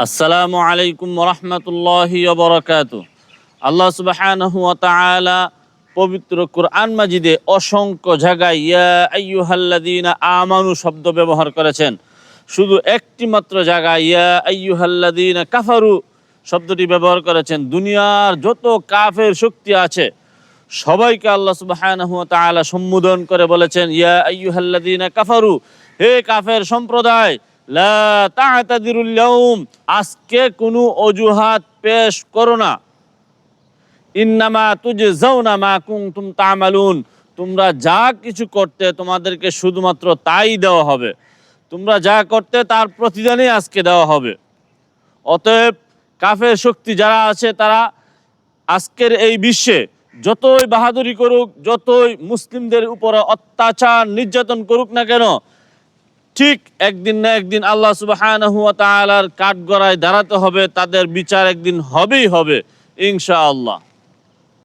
আসসালামু আলাইকুম ওরহমতুল্লাহি ওয়াবারাকাতুহু। আল্লাহ সুবহানাহু ওয়া তাআলা পবিত্র কুরআন মাজিদে অসংখ্য জায়গায় ইয়া আইয়ুহাল্লাযীনা আমানু শব্দ ব্যবহার করেছেন। শুধু একটি মাত্র জায়গায় ইয়া আইয়ুহাল্লাযীনা কাফারু শব্দটি ব্যবহার করেছেন। দুনিয়ার যত কাফের শক্তি আছে সবাইকে আল্লাহ সুবহানাহু ওয়া তাআলা সম্বোধন করে বলেছেন ইয়া আইয়ুহাল্লাযীনা কাফারু, হে কাফের সম্প্রদায়, লা তা'তাদিরুল ইয়াউম, আজকে কোনো অজুহাত পেশ করো না। ইন্নামা তুজজাউনা মা কুনতুম তা'মালুন, তোমরা যা কিছু করতে তোমাদেরকে শুধুমাত্র তাই দেওয়া হবে। তোমরা যা করতে তার প্রতিদানই আজকে দেওয়া হবে। অতএব কাফের শক্তি যারা আছে তারা আজকের এই বিশ্বে যতই বাহাদুরি করুক, যতই মুসলিমদের উপরে অত্যাচার নির্যাতন করুক না কেন, ঠিক একদিন না একদিন আল্লাহ সুবহানাহু ওয়া তাআলার কাঠগড়ায় দাঁড়াতে হবে। তাদের বিচার একদিন হবেই হবে ইনশাআল্লাহ।